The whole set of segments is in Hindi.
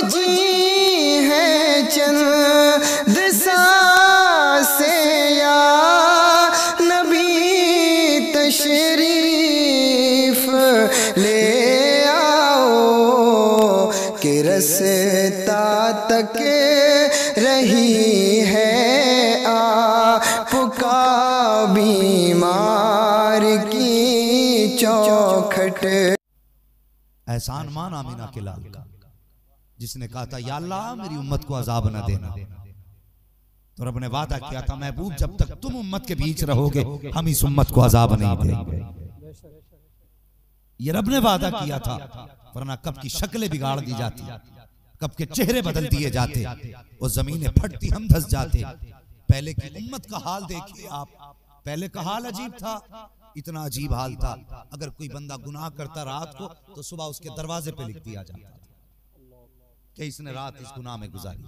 जी है चंद सांसे या नबी तशरीफ ले आओ कि रस्ता तक रही है आपका बीमार की चौखट। एहसान मान आमिना के लाल का, जिसने कहा था या अल्लाह मेरी उम्मत को अजाब न देना, तो रब ने वादा किया था महबूब जब तक तुम उम्मत के बीच रहोगे हम इस उम्मत को अजाब नहीं देंगे। ये रब ने वादा किया था, वरना कब की शक्लें बिगाड़ दी जाती, कब के चेहरे बदल दिए जाते, वो जमीनें फटती हम धस जाते। पहले की उम्मत का हाल देखिए आप, पहले का हाल अजीब था, इतना अजीब हाल था अगर कोई बंदा गुनाह करता रात को तो सुबह उसके दरवाजे पे लिख दिया जाता था कि इसने रात इस गुनाह में गुजारी,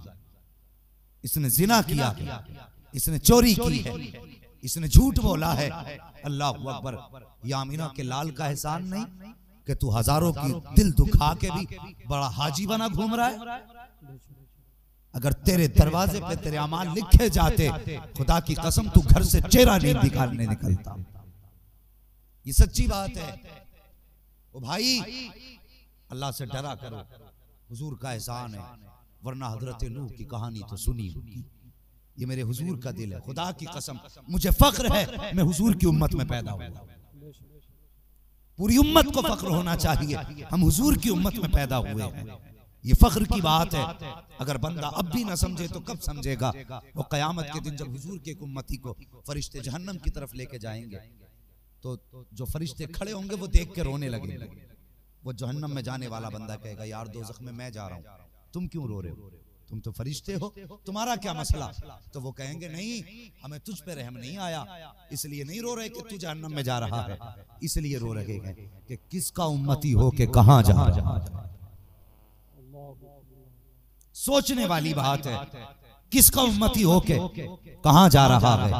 इसने जिना किया, इसने चोरी की है, इसने झूठ बोला है। अल्लाह अकबर, या आमिना के लाल का एहसान नहीं कि तू हजारों की दिल दुखा के भी बड़ा हाजी बना घूम रहा है। अगर तेरे दरवाजे पे तेरे अमाल लिखे जाते, खुदा की कसम तू घर से चेहरा नहीं दिखाने निकलता। ये सच्ची बात है। ओ भाई अल्लाह से डरा करो, हुजूर का एहसान है, वरना हजरत नूह की कहानी तो सुनी होगी। ये मेरे हुजूर का दिल है, खुदा की कसम मुझे फख्र है मैं हुजूर की उम्मत में पैदा हुआ। पूरी उम्मत को फख्र होना चाहिए हम हुजूर की उम्मत में पैदा हुए हैं। ये फख्र की बात है। अगर बंदा अब भी ना समझे तो कब समझेगा? वो कयामत के दिन जब हुजूर के एक उम्मती को फरिश्ते जहन्नम की तरफ लेके जाएंगे तो जो फरिश्ते खड़े होंगे वो देख के रोने लगेंगे। वो जहन्नम में जाने वाला बंदा कहेगा यार दोज़ख में मैं जा रहा हूँ, तुम क्यों रो रहे हो? तुम तो फरिश्ते हो, तुम्हारा क्या मसला? तो वो कहेंगे नहीं हमें तुझ पे रहम नहीं आया, इसलिए नहीं रो रहे कि तू जहन्नम में जा रहा है, इसलिए रो रहे हैं कि किसका उम्मती हो के कहां जा रहा है। सोचने वाली बात है, किसका उम्मती हो के कहां जा रहा है।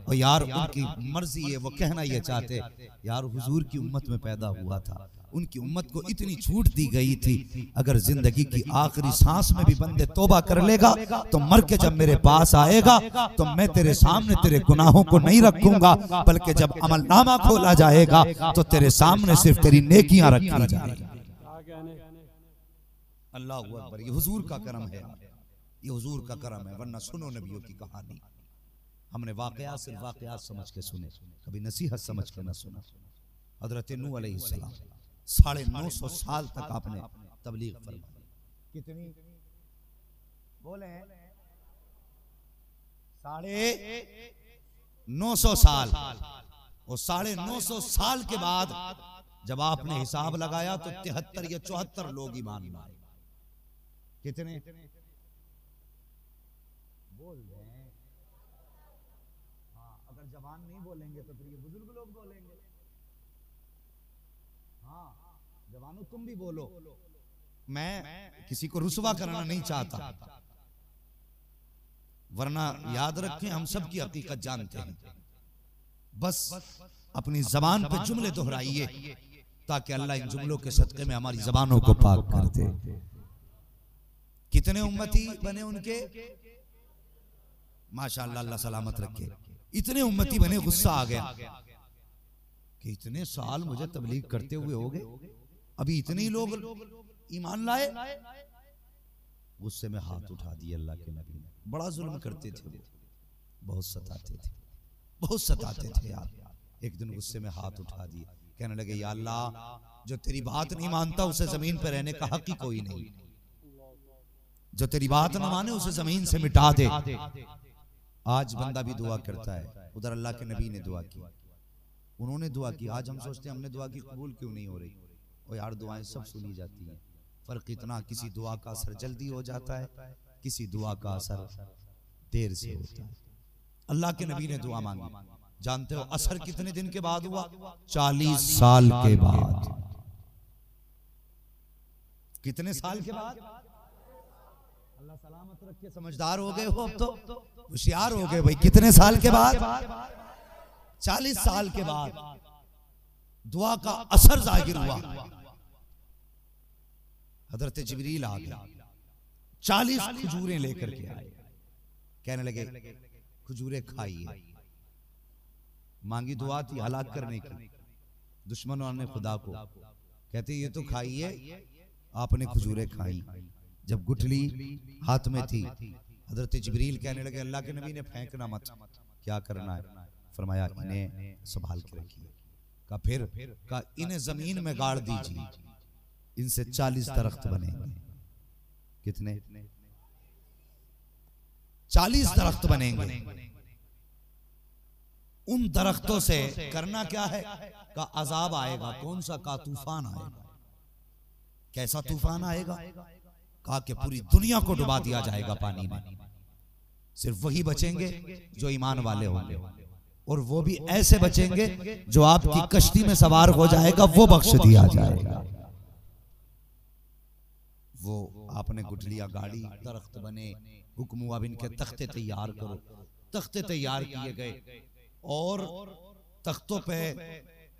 और यार उनकी मर्जी है, वो कहना ये चाहते यार हुजूर की उम्मत में पैदा हुआ था, उनकी उम्मत को इतनी छूट दी गई थी, अगर जिंदगी की आखिरी सांस में भी बंदे तौबा कर लेगा तो मर के जब मेरे पास आएगा तो मैं तेरे सामने तेरे गुनाहों को नहीं रखूंगा, बल्कि जब अमलनामा खोला जाएगा तो तेरे सामने सिर्फ तेरी नेकियां रखी जाएगी। अल्लाह अकबर, ये हुजूर का करम है, ये हुजूर का करम है। वरना सुनो नबियों की कहानी, हमने वाकयात सिर्फ वाकयात समझ के सुने, कभी नसीहत समझ के न सुना। हजरत नूह अलैहिस्सलाम 950 साल तक आपने तबलीग फरमाई। कितनी बोले? 950 साल। और 950 साल के बाद जब आपने हिसाब लगाया तो 73 या 74 लोग ईमान लाए। कितने बोल रहे हैं? हाँ, अगर जवान नहीं बोलेंगे तो फिर ये बुजुर्ग लोग बोलेंगे। हाँ जवानों तुम भी बोलो, मैं किसी को रुसवा करना नहीं चाहता, वरना याद रखें हम सब की हकीकत जानते हैं। बस अपनी जबान पे जुमले दोहराइए ताकि अल्लाह इन जुमलों के सदके में हमारी जबानों को पाक कर दे। कितने उम्मती बने उनके? माशाअल्लाह, अल्लाह सलामत रखे। इतने उम्मती बने, गुस्सा आ गया कि इतने साल मुझे तबलीग करते हुए हो गए, अभी इतने ही लोग ईमान लाए। गुस्से में हाथ उठा दिए अल्लाह के नबी ने। बड़ा जुल्म करते थे वो, बहुत सताते थे, बहुत सताते थे यार। एक दिन गुस्से में हाथ उठा दिए, कहने लगे या अल्लाह जो तेरी बात नहीं मानता उसे जमीन पर रहने का हक ही कोई नहीं, जो तेरी बात न माने उसे जमीन से मिटा दे। आज बंदा भी दुआ करता है, उधर अल्लाह के नबी ने दुआ की, उन्होंने दुआ की। आज हम सोचते हैं हमने दुआ की, कबूल क्यों नहीं हो रही? और यार दुआएं सब सुनी जाती हैं, फर्क इतना किसी दुआ का असर जल्दी हो जाता है, किसी दुआ का असर देर से होता है। अल्लाह के नबी ने दुआ मांगी, जानते हो असर कितने दिन के बाद हुआ? 40 साल के बाद। कितने साल के बाद? अल्लाह सलामत रखे, समझदार हो गए हो अब तो, होशियार हो गए भाई। कितने साल के बाद? 40 साल के बाद दुआ का असर जाहिर हुआ। हजरत जिब्रील आ गया, 40 खजूरें लेकर के आए। कहने लगे खजूरें खाइए। मांगी दुआ थी हलाक करने की, दुश्मनों ने खुदा को। कहते ये तो खाइए, आपने खजूरें खाई। जब गुठली हाथ में थी, हजरत जिब्रील कहने लगे अल्लाह के नबी ने फेंकना मत, क्या करना है? फरमाया इन्हें संभाल के रखिए। का फिर का इन्हें जमीन में गाड़ दीजिए, इनसे 40 दरख्त बनेंगे। कितने? 40 दरख्त बनेंगे। उन दरख्तों से करना क्या है? का अजाब आएगा। कौन सा? का तूफान आएगा। कैसा तूफान आएगा? कहा कि पूरी दुनिया को डुबा दिया जाएगा पानी में। सिर्फ वही बचेंगे जो ईमान वाले होंगे, और वो भी ऐसे बचेंगे जो आपकी कश्ती में सवार हो जाएगा, वो बख्श दिया जाएगा। वो आपने गुठलियां गाड़ी, दरख्त बने, हुक्म हुआ इनके तख्ते तैयार करो। तख्ते तैयार किए गए और तख्तों पे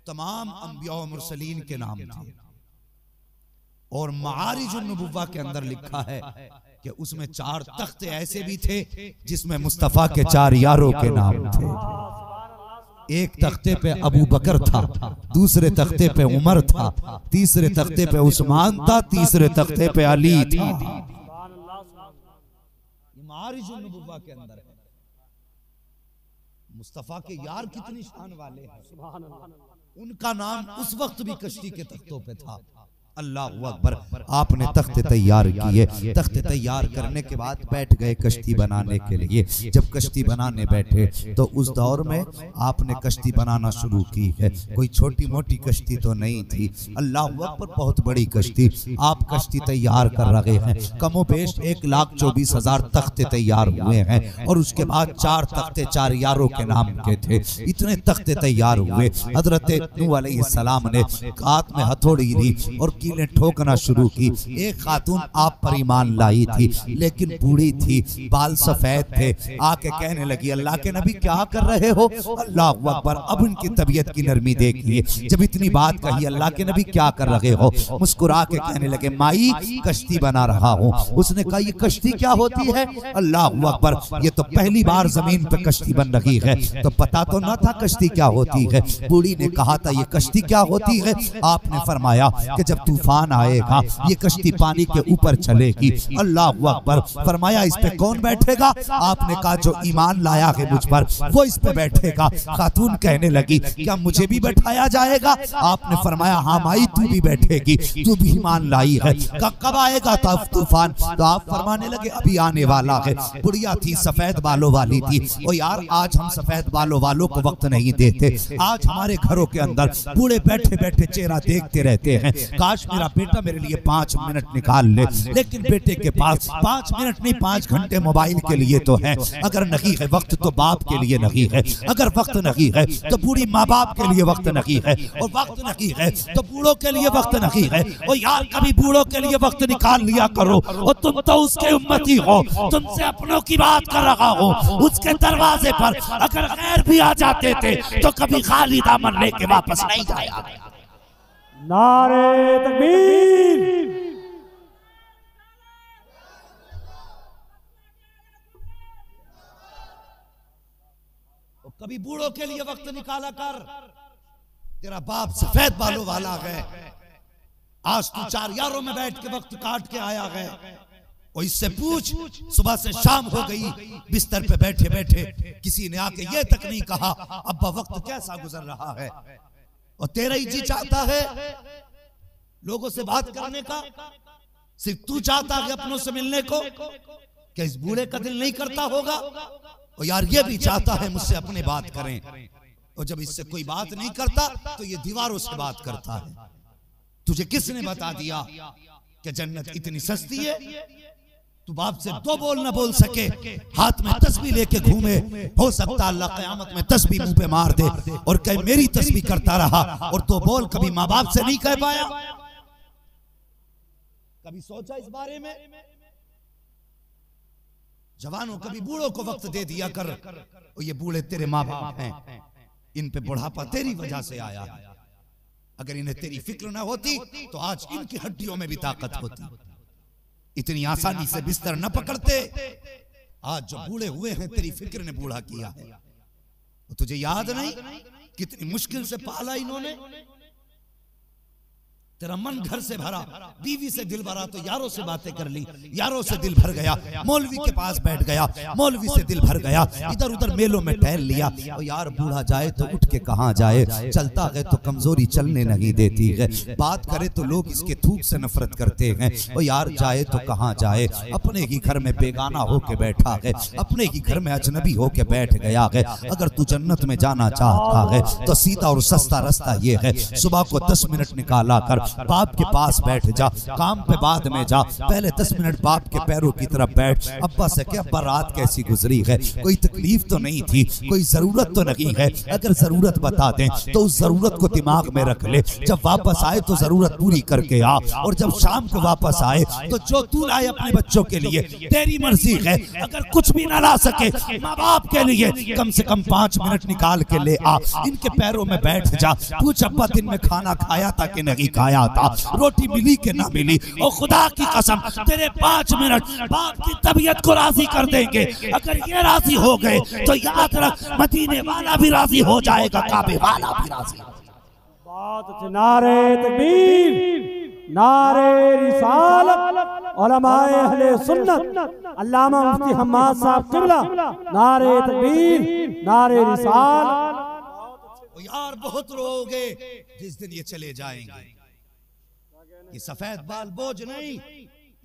तमाम अंबिया और मुरसलीन के नाम थे। और मारिजुन नबुव्वा के अंदर लिखा है कि उसमें 4 तख्ते ऐसे भी थे जिसमें मुस्तफा के 4 यारों के नाम थे। एक तख्ते पे अबू बकर था, दूसरे तख्ते पे उमर था, तीसरे तख्ते पे उस्मान था, तीसरे तख्ते पे अली था। मारिजुन नबुव्वा के अंदर है। मुस्तफा के यार कितनी शान वाले हैं। उनका नाम उस वक्त भी कश्ती के तख्तों पे था। अल्लाह अकबर। आपने तख्ते तैयार किए। तख्ते तैयार करने के बाद बैठ गए कश्ती बनाने के लिए। जब कश्ती बनाने बैठे तो उस दौर में आपने कश्ती बनाना शुरू की है। कोई छोटी मोटी कश्ती तो नहीं थी। अल्लाह अकबर, बहुत बड़ी कश्ती। आप कश्ती तैयार कर रहे हैं। कमोबेश 1,24,000 तख्ते तैयार हुए हैं, और उसके बाद 4 तख्ते 4 यारों के नाम के थे। इतने तख्ते तैयार हुए। हजरत नूह अलैहिस्सलाम ने हाथ में हथौड़ी ली और कीलें ठोकना शुरू की। एक खातून आप पर ईमान लाई थी, लेकिन बूढ़ी थी, बाल सफेद थे। आके कहने लगी अल्लाह के नबी क्या कर रहे हो? अल्लाह अकबर। अब उनकी तबीयत की नरमी देखिए। जब इतनी बात कही अल्लाह के नबी क्या कर रहे हो, मुस्कुरा के कहने लगे माई कश्ती बना रहा हूँ। उसने कहा ये कश्ती क्या होती है? अल्लाह अकबर। ये तो पहली बार जमीन पे कश्ती बन रही है, तो पता तो न था कश्ती क्या होती है। बूढ़ी ने कहा था ये कश्ती क्या होती है? आपने फरमाया कि जब तूफान आएगा ये कश्ती पानी के ऊपर चलेगी। अल्लाह अकबर। फरमाया इस पे कौन बैठेगा? आपने कहा जो ईमान लाया है मुझ पर वो इस पे बैठेगा। खातून कहने लगी क्या मुझे भी बैठाया जाएगा? आपने फरमाया हाँ माई तू भी बैठेगी, तू भी ईमान लाई है। कब आएगा तूफान? तो आप फरमाने लगे अभी आने वाला है। बुढ़िया थी, सफेद बालों वाली थी। ओ यार आज हम सफेद बालों वालों को वक्त नहीं देते। आज हमारे घरों के अंदर बूढ़े बैठे बैठे चेहरा देखते रहते हैं। काश मेरा बेटा मेरे लिए 5 मिनट निकाल ले, लेकिन बेटे के पास 5 मिनट नहीं 5 घंटे मोबाइल के लिए तो है। अगर नहीं है वक्त तो बाप के लिए नहीं है, अगर वक्त नहीं है तो बूढ़ी माँ बाप के लिए वक्त नहीं है, और वक्त नहीं है तो बूढ़ों के लिए वक्त नहीं है। और यार कभी बूढ़ों के लिए वक्त निकाल लिया करो। और तुम तो उसके उम्मती हो, तुमसे अपनों की बात कर रहा हो। उसके दरवाजे पर अगर गैर भी आ जाते थे तो कभी खाली दामन लेके वापस नहीं जाया। नारे तकबीर। कभी बूढ़ों के लिए वक्त निकाला कर। तेरा बाप सफेद बालों वाला है, आज तू 4 यारों में बैठ के वक्त काट के आया है। और इससे पूछ सुबह से शाम हो गई, बिस्तर पे बैठे बैठे किसी ने आके ये तक नहीं कहा अब्बा वक्त कैसा गुजर रहा है। और तेरा ही जी चाहता है लोगों से बात करने का, सिर्फ तू चाहता है अपनों से मिलने को। क्या इस बूढ़े का दिल नहीं करता होगा? और यार ये भी चाहता है मुझसे अपने बात करें। और जब इससे कोई बात नहीं करता तो ये दीवारों से बात करता है। तुझे किसने बता दिया कि जन्नत इतनी सस्ती है? तू बाप से 2 बोल न बोल सके, हाथ में तस्बीह लेके घूमे, हो सकता अल्लाह क़यामत में तस्बीह मुंह पे मार दे और कहे मेरी तस्बीह करता रहा। और 2 बोल कभी माँ बाप से नहीं कह पाया। कभी सोचा इस बारे में? जवानों कभी बूढ़ों को वक्त दे दिया कर। और ये बूढ़े तेरे माँ बाप हैं, इन पे बुढ़ापा तेरी वजह से आया है। अगर इन्हें तेरी फिक्र ना होती तो आज इनकी हड्डियों में भी ताकत होती। इतनी आसानी से बिस्तर न पकड़ते। आज जो बूढ़े हुए हैं तेरी फिक्र ने बूढ़ा किया है। तुझे याद नहीं कितनी मुश्किल से पाला इन्होंने। तेरा मन घर से भरा, बीवी से दिल भरा तो यारों से बातें कर ली, यारों से दिल भर गया, मौलवी के पास बैठ गया, मौलवी से दिल भर गया, इधर उधर मेलों में टहल लिया। और यार बूढ़ा जाए तो उठ के कहाँ जाए, चलता है तो कमजोरी चलने नहीं देती है, बात करे तो लोग इसके थूक से नफरत करते हैं। और यार जाए तो कहाँ जाए, अपने ही घर में बेगाना होके बैठा है, अपने ही घर में अजनबी होके बैठ गया है। अगर तू जन्नत में जाना चाहता है तो सीधा और सस्ता रास्ता ये है, सुबह को 10 मिनट निकाला कर बाप के पास बैठ जा, काम पे बाद में जा, पहले 10 मिनट बाप के पैरों की तरफ बैठ। अब्बा से क्या अब्बा रात कैसी गुजरी है, कोई तकलीफ तो नहीं थी, कोई जरूरत तो नहीं है, अगर जरूरत बता दें तो उस जरूरत को दिमाग में रख ले। जब वापस आए तो जरूरत पूरी करके आ, और जब शाम को वापस आए तो जो तू लाए अपने बच्चों के लिए तेरी मर्जी है। अगर कुछ भी ना ला सके माँ बाप के लिए कम से कम 5 मिनट निकाल के ले आ, इनके पैरों में बैठ जा, पूछ अब्बा दिन में खाना खाया था कि नहीं खाया था, रोटी मिली कि ना मिली। और खुदा की कसम तेरे 5 मिनट बाप की तबीयत को राजी कर देंगे। अगर ये राजी हो गए तो याद रख मदीने वाला भी राजी हो जाएगा, काबे वाला भी राजी। बात नारे तकबीर, नारे रिसालत, उलमाए अहले सुन्नत, अल्लामा मुफ्ती हम्माद साहब किबला, नारे तकबीर, नारे रिसालत। यार बहुत रोओगे जिस दिन ये चले जाएंगे। ये सफेद बाल बोझ नहीं,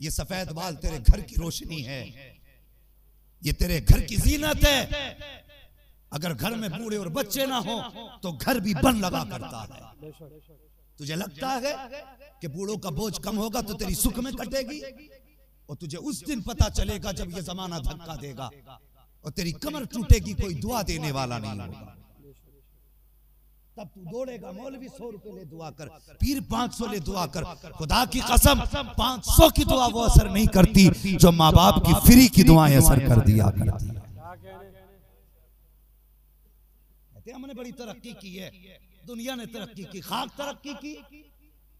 ये सफेद बाल तेरे घर की रोशनी है, ये तेरे घर की जीनत है। अगर घर में बूढ़े और बच्चे ना हो तो घर भी बन लगा करता है। तुझे लगता है कि बूढ़ों का बोझ कम होगा तो तेरी सुख में कटेगी, और तुझे उस दिन पता चलेगा जब ये जमाना धक्का देगा और तेरी कमर टूटेगी, कोई दुआ देने वाला नहीं होगा। तब तू दौड़ेगा, मौलवी 100 रुपए ले दुआ कर, पीर 500 ले दुआ कर। खुदा की कसम 500 की दुआ वो असर नहीं करती जो माँ बाप की फ्री की दुआएं असर कर दिया करती। कहते हमने बड़ी तरक्की की है, दुनिया ने तरक्की की, खाक तरक्की की।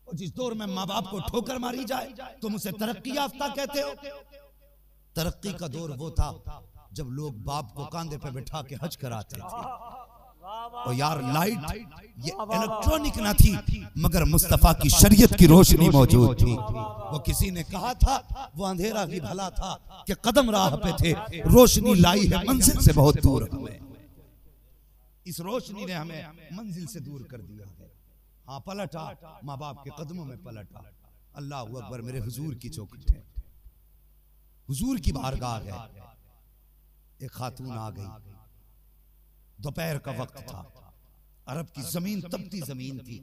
और जिस दौर में माँ बाप को ठोकर मारी जाए तुम उसे तरक्की याफ्ता कहते हो। तरक्की का दौर वो था जब लोग बाप को कांधे पे बिठा के हज कराते थे। और यार लाइट ये इलेक्ट्रॉनिक ना थी, मगर मुस्तफा की शरीयत की रोशनी मौजूद थी। वो किसी ने कहा था वो अंधेरा ही भला था कि कदम राह पे थे, रोशनी लाई है मंजिल से बहुत दूर हमें। इस रोशनी ने हमें मंजिल से दूर कर दिया है। हाँ पलटा, माँ बाप के कदमों में पलटा। अल्लाह अकबर, मेरे हुजूर की चौखट है, हुजूर की बारगाह है। एक खातून आ गई, दोपहर का वक्त था, अरब की जमीन तपती जमीन थी,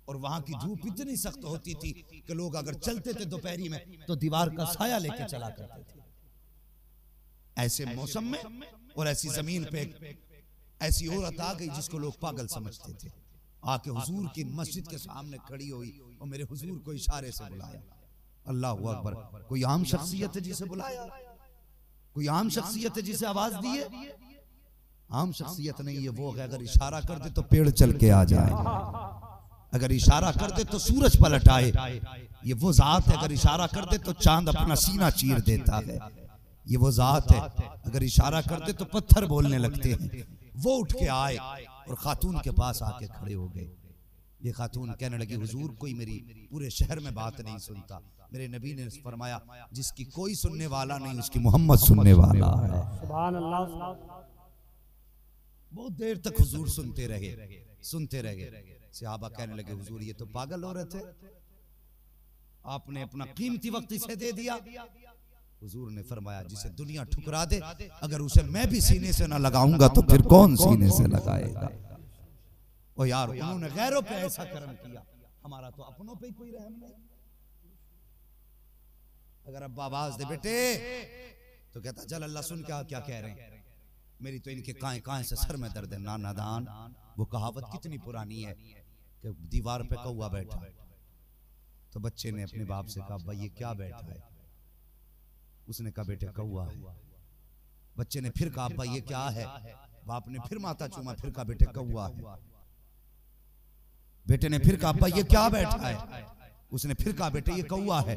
और वहां की धूप इतनी सख्त होती थी कि लोग अगर चलते थे दोपहरी में तो दीवार का साया लेके चला करते थे। ऐसे मौसम में और ऐसी जमीन पे ऐसी औरत आ गई जिसको लोग पागल समझते थे। आके हुजूर की मस्जिद के सामने खड़ी हुई और मेरे हुजूर को इशारे से बुलाया। अल्लाह अकबर, कोई आम शख्सियत है जिसे बुलाया, कोई आम शख्सियत है जिसे आवाज दी है? आम शख्सियत नहीं है वो, अगर इशारा कर दे तो पेड़ चल के आ जाए, अगर इशारा कर दे तो सूरज पलट आए। ये वो जात है, अगर इशारा कर दे तो चांद अपना सीना चीर देता है। ये वो जात है, अगर इशारा कर दे तो पत्थर बोलने लगते हैं। वो उठ के आए और खातून के पास आके खड़े हो गए। ये खातून कहने लगी, हुजूर कोई मेरी पूरे शहर में बात नहीं सुनता, मेरे नबी ने फरमाया जिसकी कोई सुनने वाला नहीं उसकी मोहम्मद सुनने वाला है। सुभान अल्लाह। बहुत देर तक हुजूर सुनते रहे, सुनते रहे। सहाबा कहने लगे, हुजूर ये तो पागल हो रहे थे, आपने अपना कीमती वक्त इसे दे दिया। हुजूर ने फरमाया जिसे दुनिया ठुकरा दे अगर उसे मैं भी सीने से ना लगाऊंगा तो फिर कौन सीने से लगाएगा। ओ यार उन्होंने गैरों पे ऐसा कर्म किया, हमारा तो अपनों पे ही कोई रहम नहीं। अगर अब्बा आवाज दे बेटे तो कहता चल अल्लाह सुन क्या क्या कह रहे हैं, मेरी तो इनके काएं काएं से सर में दर्द है। नादान, वो कहावत कितनी पुरानी है कि दीवार पे कौवा बैठा तो बच्चे ने अपने बाप से कहा भाई ये क्या बैठा है, उसने कहा बेटे कौवा है। बच्चे ने फिर कहा भाई ये क्या है, बाप ने फिर माथा चूमा, फिर कहा बेटे कौवा है। बेटे ने फिर कहा भाई ये क्या बैठा है, उसने फिर कहा बेटे ये कौवा है।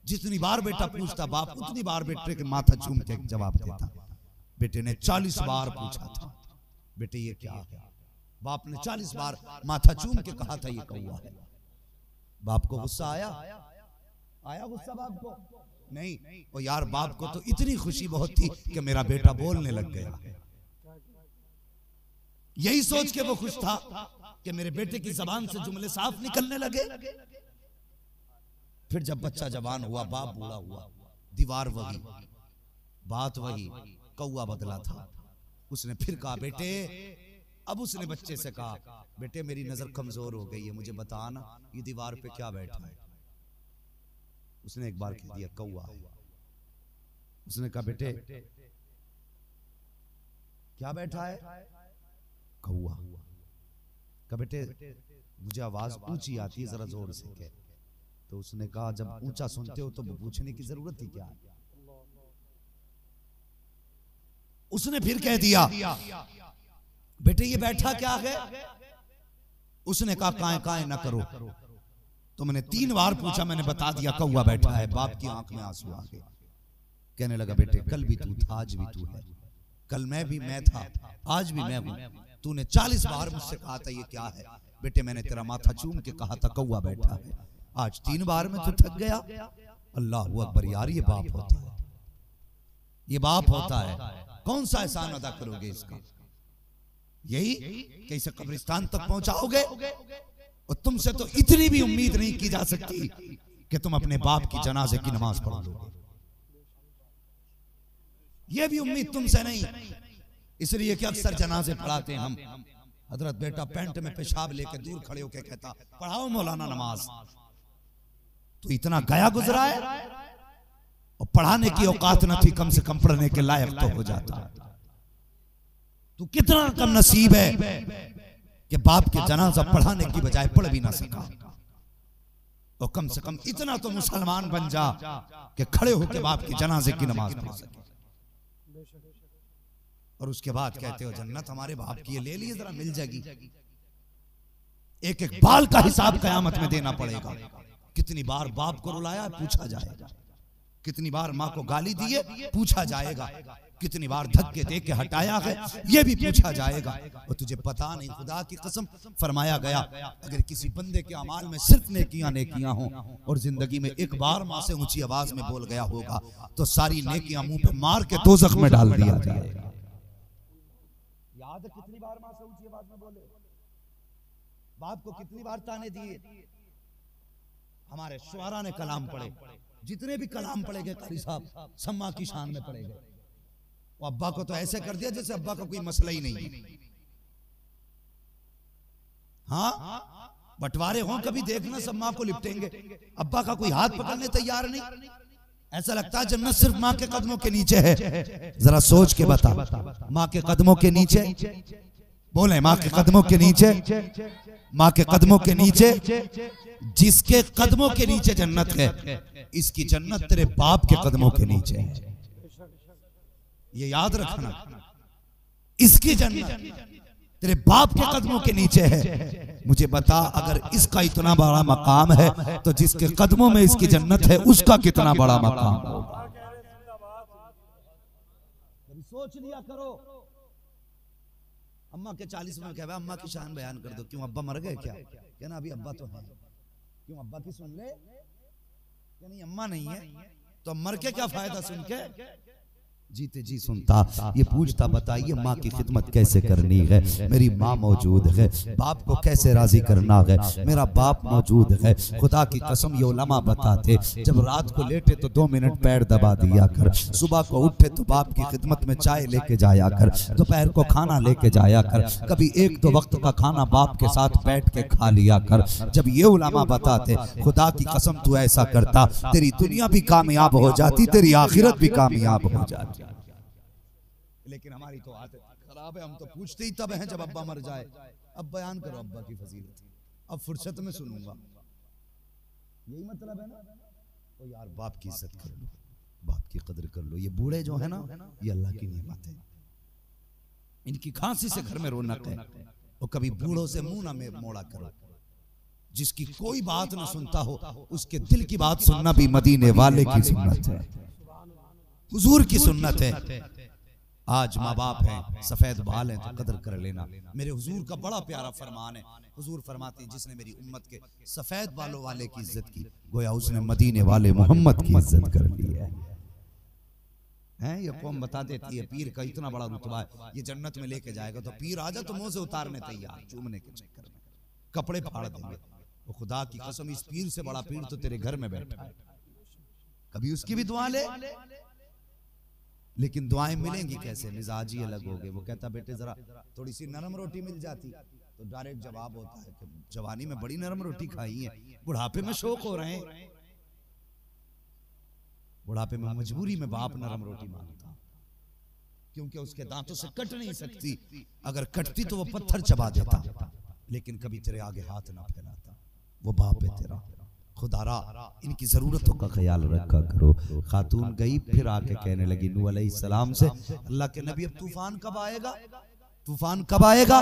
जितनी बार बेटा पूछता बाप उतनी बार बेटे के माथा चूम के जवाब देता। बेटे ने 40 बार पूछा था, बेटे ये क्या है? बाप ने 40 बार माथा चूम के कहा था ये कौवा है। बाप को गुस्सा आया? आया गुस्सा बाप को? नहीं। और यार बाप को तो इतनी खुशी बहुत थी कि मेरा बेटा बोलने लग गया। यही सोच के वो खुश था कि मेरे बेटे की जबान से जुमले साफ निकलने लगे। फिर जब बच्चा जवान हुआ, बाप बूढ़ा हुआ, दीवार वही, बात वही, कौवा बदला था। उसने फिर कहा बेटे, अब उसने बच्चे से कहा बेटे मेरी नजर कमजोर हो गई है, मुझे बताना ये दीवार पे क्या बैठा है। उसने एक बार कह दिया कौवा है। उसने कहा बेटे क्या बैठा है? कौवा। कहा बेटे मुझे आवाज ऊंची आती है, जरा जोर से कह। तो उसने कहा जब ऊंचा सुनते हो तो पूछने की जरूरत ही क्या है? उसने फिर कह दिया बेटे ये बैठा क्या है? उसने कहा काए काए ना करो, तो मैंने 3 बार पूछा, मैंने बता दिया कौवा बैठा है। बाप की आंख में आंसू आ गए। कहने लगा बेटे कल भी तू था, आज भी तू है। कल मैं था, आज भी मैं हूं। तूने 40 बार मुझसे कहा था ये क्या है? बेटे मैंने तेरा माथा चूम के कहा था कौवा बैठा है। आज 3 बार में तू थक गया। अल्लाह अकबर यार, ये बाप होता है, ये बाप होता है। कौन सा एहसान अदा करोगे इसका? यही कि इसे कब्रिस्तान तक पहुंचाओगे? और तुमसे तो इतनी भी उम्मीद नहीं की जा सकती कि तुम अपने बाप की जनाजे की नमाज पढ़ लोगे। यह भी उम्मीद तुमसे नहीं। इसलिए कि अक्सर जनाजे पढ़ाते हैं हम, हजरत बेटा पैंट में पेशाब लेके दूर खड़े होकर कहता पढ़ाओ मौलाना नमाज। तो इतना गया गुजरा है और पढ़ाने की औकात न थी, कम से कम पढ़ने के लायक तो हो जाता। तू कितना कम नसीब है कि बाप के जनाजा पढ़ाने की बजाय पढ़ भी ना सका। और कम से कम इतना तो मुसलमान बन जा कि खड़े होकर बाप की जनाजे की नमाज पढ़ सके। और उसके बाद कहते हो जन्नत हमारे बाप की ले लिए, जरा मिल जाएगी। एक एक बाल का हिसाब कयामत में देना पड़ेगा। कितनी बार बाप को रुलाया पूछा जाएगा, कितनी बार माँ को गाली दिए पूछा जाएगा, कितनी बार धक्के दे के हटाया है ये भी पूछा जाएगा। और तुझे पता नहीं, खुदा की कसम फरमाया गया अगर किसी बंदे के अमाल में सिर्फ नेकियां नेकियां हों और जिंदगी में एक बार माँ से ऊंची आवाज में बोल गया होगा तो सारी नेकियां मुंह पे मार के दोज़ख में डाल दिया जाएगा। याद है कितनी बार माँ से ऊंची आवाज में बोले? बाप को कितनी बार ताने दिए? हमारे शुआरा ने कलाम पढ़े, जितने भी कलाम पढ़े गए कारी साहब सम्मा की शान में पढ़े गए। अब्बा को तो ऐसे कर दिया जैसे अब्बा का कोई मसला ही नहीं है। हाँ बंटवारे हों कभी देखना सब माँ को लिपटेंगे, अब्बा का कोई हाथ पकड़ने तैयार नहीं। ऐसा लगता है जन्नत सिर्फ माँ के कदमों के नीचे है। जरा सोच के बता, माँ के कदमों के नीचे बोले, माँ के कदमों के नीचे, माँ के कदमों के नीचे। जिसके कदमों के नीचे जन्नत है, इसकी जन्नत तेरे बाप के कदमों के नीचे है। ये याद रखना, इसकी जन्नत तेरे बाप के कदमों के नीचे है। मुझे बता अगर इसका इतना बड़ा मकाम है तो जिसके कदमों में इसकी जन्नत है उसका कितना बड़ा मकाम होगा। सोच लिया करो। अम्मा के 40 में कहवा अम्मा की शान बयान कर दो। क्यों अब्बा मर गए क्या? क्या ना अभी अब्बा तो है। क्यों अब्बा की सुन ले? क्या नहीं अम्मा नहीं है तो मर के क्या फायदा सुन के? जीते जी सुनता, ये पूछता बताइए माँ की खिदमत कैसे करनी है, मेरी माँ मौजूद है, बाप को कैसे राजी करना है, मेरा बाप मौजूद है। खुदा की कसम ये उलमा बताते जब रात को लेटे तो 2 मिनट पैर दबा दिया कर, सुबह को उठे तो बाप की खिदमत में चाय लेके जाया कर, दोपहर को खाना लेके जाया कर, कभी 1-2 वक्त का खाना बाप के साथ बैठ के खा लिया कर। जब ये उलमा बताते खुदा की कसम तू ऐसा करता तेरी दुनिया भी कामयाब हो जाती, तेरी आखिरत भी कामयाब हो जाती। लेकिन हमारी तो आदत खराब है, हम तो पूछते ही तब हैं जब अब्बा मर जाए। अब बयान करो अब्बा की फजीलत, अब फुर्सत में सुनूंगा। यही मतलब है ना। तो यार बाप की इज्जत कर लो, बाप की कदर कर लो। ये बूढ़े जो है ना ये अल्लाह की नेमत है। इनकी खांसी से घर में रौनक है। और कभी बूढ़ों से मुंह ना मोड़ा करो। जिसकी कोई बात न सुनता हो, उसके दिल की बात सुनना भी मदीने वाले की सुन्नत है, हुजूर की सुन्नत है। आज माँ बाप हैं, सफेद बाल हैं, तो कदर कर लेना। मेरे हुजूर का बड़ा प्यारा फरमान है। हुजूर फरमाते हैं, जिसने मेरी उम्मत के सफेद बालों वाले की इज्जत की, गोया उसने मदीने वाले मोहम्मद की इज्जत कर ली है। ये कौम बता देती है पीर का इतना बड़ा रुतबा है, ये जन्नत में लेके जाएगा, तो पीर आजा तो मुंह से उतारने तैयार, चूमने के चक्कर में कपड़े फाड़ देंगे। वो खुदा की कसम, इस पीर से बड़ा पीर तो तेरे घर में बैठा है, कभी उसकी भी दुआ ले। लेकिन दुआएं मिलेंगी कैसे? मिजाज ही अलग हो गए। वो कहता बेटे जरा थोड़ी सी नरम रोटी मिल जाती, तो डायरेक्ट जवाब होता है कि जवानी में बड़ी नरम रोटी खाई है, बुढ़ापे में शौक हो रहे हैं। बुढ़ापे में मजबूरी में बाप नरम रोटी मांगता, क्योंकि उसके दांतों से कट नहीं सकती, अगर कटती तो वो पत्थर चबा देता, लेकिन कभी तेरे आगे हाथ ना फैलाता। वो बाप है तेरा। खुदारा इनकी जरूरतों का ख्याल रखा करो। खातून गई, फिर आके कहने लगी नूह अलैहिस्सलाम से, अल्लाह के नबी अब तूफान कब आएगा, तूफान कब आएगा?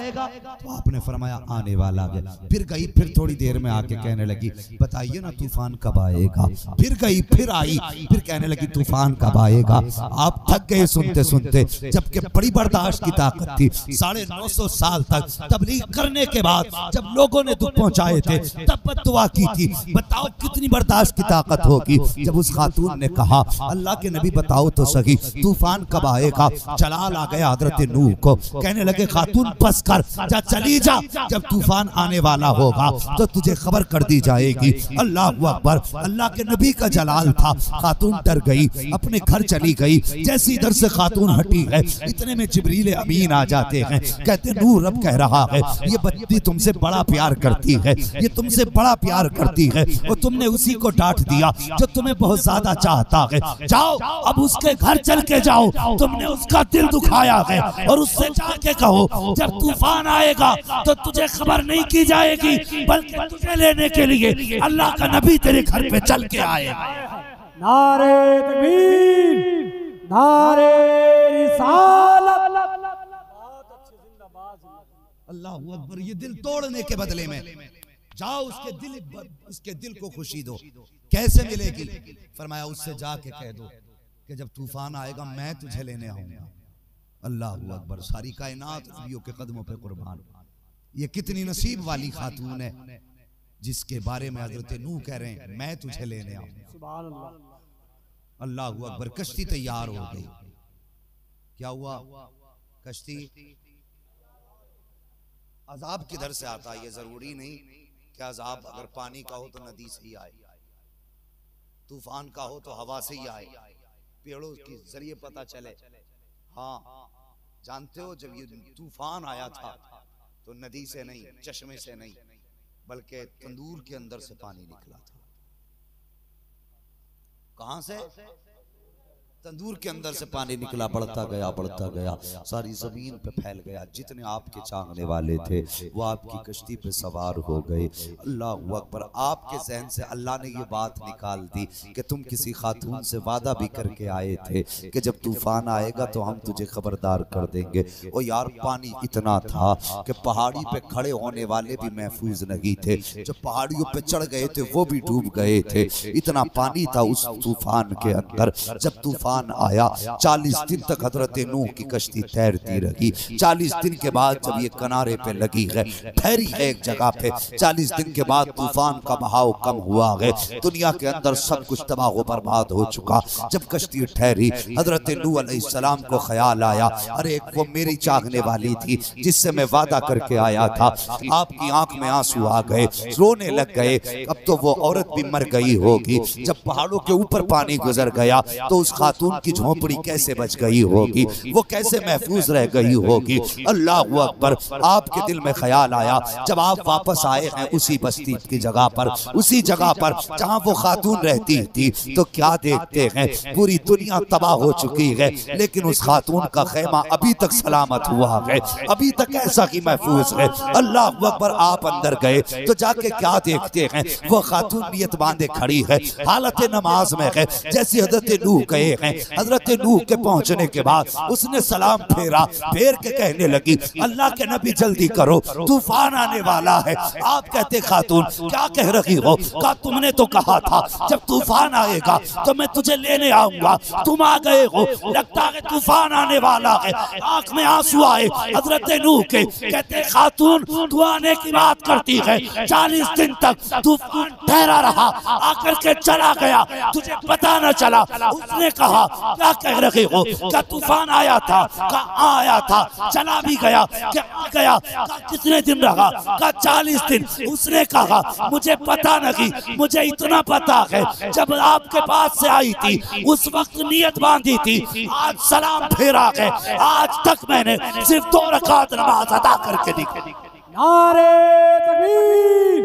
तो आपने फरमाया आने वाला है। फिर गई, फिर थोड़ी देर में आके कहने लगी बताइए ना तूफान कब आएगा। फिर गई, फिर आई, फिर कहने लगी तूफान कब आएगा। आप थक गए सुनते सुनते, जबकि बड़ी बर्दाश्त की ताकत थी। 950 साल तक तबलीग करने के बाद जब लोगों ने दुख पहुंचाए थे, तब बद्दुआ की थी। बताओ कितनी बर्दाश्त की ताकत होगी। जब उस खातून ने कहा अल्लाह के नबी बताओ तो सही तूफान कब आएगा, जलाल आ गया हजरत नूह को। कहने लगे खातून बस कर जा, चली जा, जब तूफान आने वाला होगा तो तुझे खबर कर दी जाएगी। अल्लाह अकबर। अल्लाह के नबी का जलाल था। खातून डर गई, अपने घर चली गई। जैसे इधर से खातून हटी है, इतने में जिब्रील अमीन आ जाते हैं। कहते नूह रब कह रहा है ये बच्ची तुमसे बड़ा प्यार करती है, ये तुमसे बड़ा प्यार करती है, और तुमने उसी को डांट दिया जो तुम्हें बहुत ज्यादा चाहता है। जाओ अब उसके घर चल के जाओ, तुमने उसका दिल दुखाया है, और उससे जाके जब तूफान आएगा तो तुझे खबर नहीं की जाएगी, बल्कि तुझे लेने के लिए अल्लाह का नबी तेरे घर पे चल के आएगा। नारे तकबीर, नारे रिसालत। अल्लाहू अकबर। ये दिल तोड़ने के बदले में जाओ उसके दिल को खुशी दो। कैसे मिलेगी? फरमाया उससे जाके कह दो कि जब तूफान आएगा मैं तुझे लेने आऊंगा। अल्लाह अकबर। सारी कायनात नबियों के कदमों पे कुर्बान। ये कितनी नसीब वाली खातून है जिसके बारे में हजरत नूह कह रहे हैं मैं तुझे लेने आऊंगा। सुभान अल्लाह। अल्लाह अकबर। कश्ती तैयार हो गई। क्या हुआ? कश्ती अजाब किधर से आता है? ये जरूरी नहीं कि अजाब अगर पानी का हो तो नदी से ही आए, तूफान का हो तो हवा से ही आए, पेड़ों के जरिए पता चले। हाँ जानते हो जब ये तूफान आया था तो नदी से नहीं, चश्मे से नहीं, बल्कि तंदूर के अंदर से पानी निकला था। कहां से? तंदूर के अंदर से पानी निकला, बढ़ता गया, सारी जमीन पे फैल गया। जितने आपके चाहने वाले थे वो आपकी कश्ती पे सवार हो गए। अल्लाह अकबर। आपके जहन से अल्लाह ने ये बात निकाल दी कि तुम किसी खातून से वादा भी करके आए थे कि जब तूफान आएगा तो हम तुझे खबरदार कर देंगे। और यार पानी इतना था कि पहाड़ी पे खड़े होने वाले भी महफूज नहीं थे, जो पहाड़ियों पे चढ़ गए थे वो भी डूब गए थे। इतना पानी था उस तूफान के अंदर। जब तूफान आया 40 दिन तक हजरत नूह की कश्ती तैरती रही। 40 दिन के बाद जब ये किनारे पे लगी है, ठहरी है एक जगह पे, 40 दिन के बाद तूफान का बहाव कम हुआ है, दुनिया के अंदर सब कुछ तबाह व बर्बाद हो चुका। जब कश्ती ठहरी, हजरत नूह अलैहिस्सलाम को ख्याल आया अरे वो मेरी चाहने वाली थी जिससे मैं वादा करके आया था। आपकी आंख में आंसू आ गए, रोने लग गए। अब तो वो औरत भी मर गई होगी। जब पहाड़ों के ऊपर पानी गुजर गया तो उस खातून की झोंपड़ी कैसे बच गई होगी, वो कैसे महफूज रह गई होगी। अल्लाह अकबर। आपके दिल में ख्याल आया जब आप वापस आए हैं उसी बस्ती की जगह पर, उसी जगह पर जहां वो खातून रहती थी, तो क्या देखते हैं पूरी दुनिया तबाह हो चुकी है, लेकिन उस खातून का खेमा अभी तक सलामत हुआ है, अभी तक ऐसा ही महफूज है। अल्लाह अकबर। आप अंदर गए तो जाके क्या देखते हैं, वो खातून नियत बांधे खड़ी है, हालत नमाज में है। जैसे हजरत नूह गए हैं हैं। हजरत नूह के पहुंचने के बाद उसने सलाम फेरा, फेर के कहने लगी अल्लाह के नबी जल्दी करो, तूफान आने वाला है। आप कहते खातून क्या कह रही हो? कहा तुमने तो कहा था जब तूफान आएगा तो मैं तुझे लेने आऊंगा, तुम आ गए हो, लगता है तूफान आने वाला है। आंख में आंसू आए हजरत नूह के, कहते खातून तू आने की बात करती है, 40 दिन तक तूफान ठहरा रहा, आकर के चला गया, तुझे पता न चला। उसने कहा क्या कह रहे हो? क्या तूफान आया था? कहा आया था, चला भी गया, क्या आ गया? कितने दिन रहा? का 40 दिन। उसने कहा मुझे पता नहीं, मुझे इतना पता है जब आपके पास से आई थी उस वक्त नियत बांधी थी, आज सलाम फेरा है, आज तक मैंने सिर्फ 2 रकात नमाज अदा करके दी। नारे तकबीर,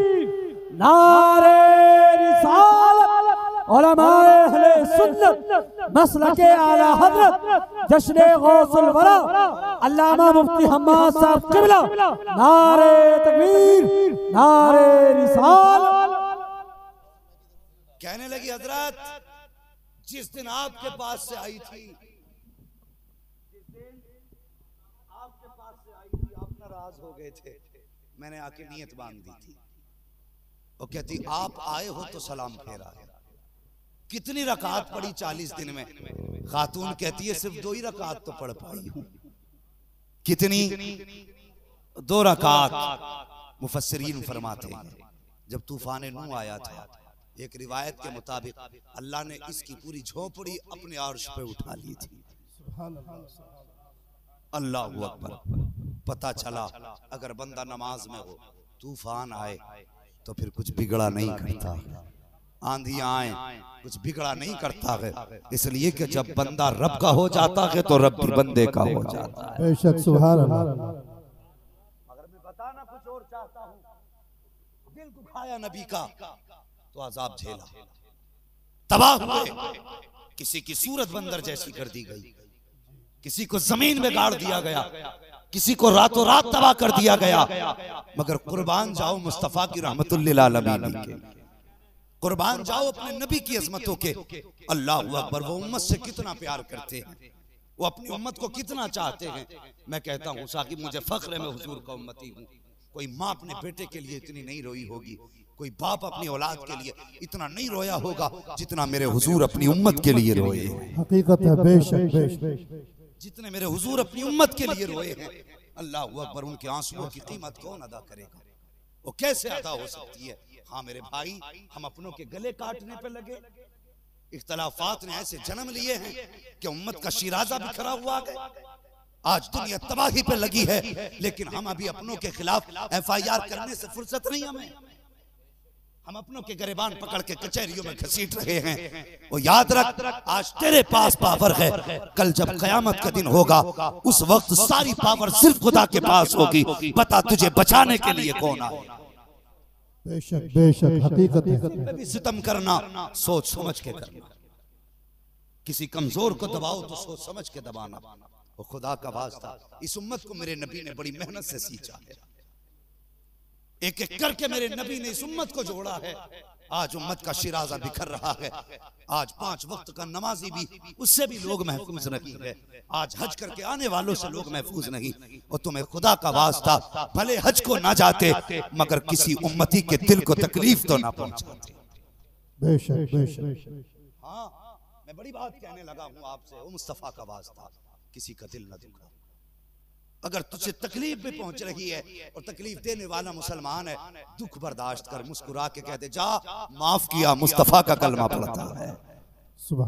नारे रिसालत, उलमाए अहले सुन्नत मसलके आला हजरत जश्न गौसुल वरा अल्लामा मुफ्ती हम्माद साहब क़िबला, नारे तकबीर, नारे रिसालत। कहने लगी हजरत जिस दिन आपके पास से आई थी, आप नाराज हो गए थे, मैंने आके नियत बांध दी थी। वो कहती आप आए हो तो सलाम फेरा है। कितनी रकात पड़ी 40 दिन में? खातून कहती है सिर्फ 2 ही रकात तो पढ़ पाई हूं। कितनी? 2 रकात। मुफस्सिरीन फरमाते हैं जब तूफान नूह आया था, एक रिवायत के मुताबिक अल्लाह ने इसकी पूरी झोपड़ी अपने अर्श पे उठा ली थी। अल्लाहु अकबर। पता चला अगर बंदा नमाज में हो, तूफान आए तो फिर कुछ बिगड़ा नहीं करता, आंधियां आए कुछ बिगड़ा नहीं करता है, इसलिए कि जब बंदा रब का हो जाता है तो रब भी बंदे का हो जाता है। बेशक सुभान अल्लाह। अगर मैं बताना कुछ और चाहता हूँ, दिल दुखाया नबी का तो अजाब झेला, तबाह हुए, किसी की सूरत बंदर जैसी कर दी गई, किसी को जमीन में गाड़ दिया गया, किसी को रातों रात तबाह कर दिया गया। मगर कुर्बान जाओ मुस्तफा की रहमतुल लिल आलमीन के, कुर्बान जाओ अपने नबी की अजमतों के। अल्लाहु अकबर। वो उम्मत से कितना प्यार करते हैं, वो अपनी उम्मत को कितना चाहते हैं। मैं कहता हूँ साकिब मुझे फख्र है मैं हुजूर का उम्मती हूँ। कोई माँ अपने बेटे के लिए इतनी नहीं रोई होगी, कोई बाप अपनी औलाद के लिए इतना नहीं रोया होगा जितना मेरे हुजूर अपनी उम्मत के लिए रोए। हकीकत है, बेशक बेशक। जितने मेरे हुजूर अपनी उम्मत के लिए रोए हैं, अल्लाह अकबर, उनके आंसुओं की कीमत कौन अदा करेगा? वो कैसे अदा हो सकती है? हाँ मेरे भाई, हम अपनों के गले काटने पे लगे, इख्तलाफात ने ऐसे जन्म लिए हैं कि उम्मत का शिराजा बिखरा हुआ है। आज दुनिया तबाही पे लगी है, लेकिन हम अभी अपनों के खिलाफ FIR करने से फुर्सत नहीं हमें। हम अपनों के गिरबान पकड़ के कचहरियों में घसीट रहे हैं। वो याद रख, आज तेरे पास पावर है, कल जब कयामत का दिन होगा उस वक्त सारी पावर सिर्फ खुदा के पास होगी। बता तुझे बचाने के लिए कौन आए? बेशक बेशक, हकीकत है। भी सितम करना सोच समझ के करना, किसी कमजोर को दबाओ तो सोच समझ के दबाना। वो खुदा का वास्ता, इस उम्मत को मेरे नबी ने बड़ी मेहनत से सींचा है, एक एक करके मेरे नबी ने इस उम्मत को जोड़ा है। आज उम्मत का शिराजा बिखर रहा है। आज 5 वक्त का नमाजी भी, उससे भी लोग महफूज नहीं है। आज हज करके आने वालों से लोग महफूज नहीं। और तुम्हें खुदा का वास्ता, भले हज को ना जाते मगर किसी उम्मती के दिल को तकलीफ तो ना पहुंचाते। बेशक बेशक। हाँ, मैं बड़ी बात कहने लगा हूँ आपसे, ओ मुस्तफा का वास्ता, किसी का दिल न दुखा। अगर तुझे तकलीफ भी पहुंच रही है और तकलीफ देने वाला मुसलमान है, दुख बर्दाश्त कर, मुस्कुरा के कहते जा माफ किया, मुस्तफा का कलमा पढ़ता है,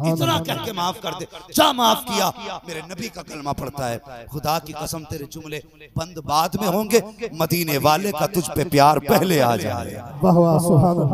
इतना कह के माफ कर दे, जा माफ किया, मेरे नबी का कलमा पढ़ता है। खुदा की कसम तेरे जुमले बंद बाद में होंगे, मदीने वाले का तुझ पे प्यार पहले आ जाएगा। वाह वाह, सुभान अल्लाह।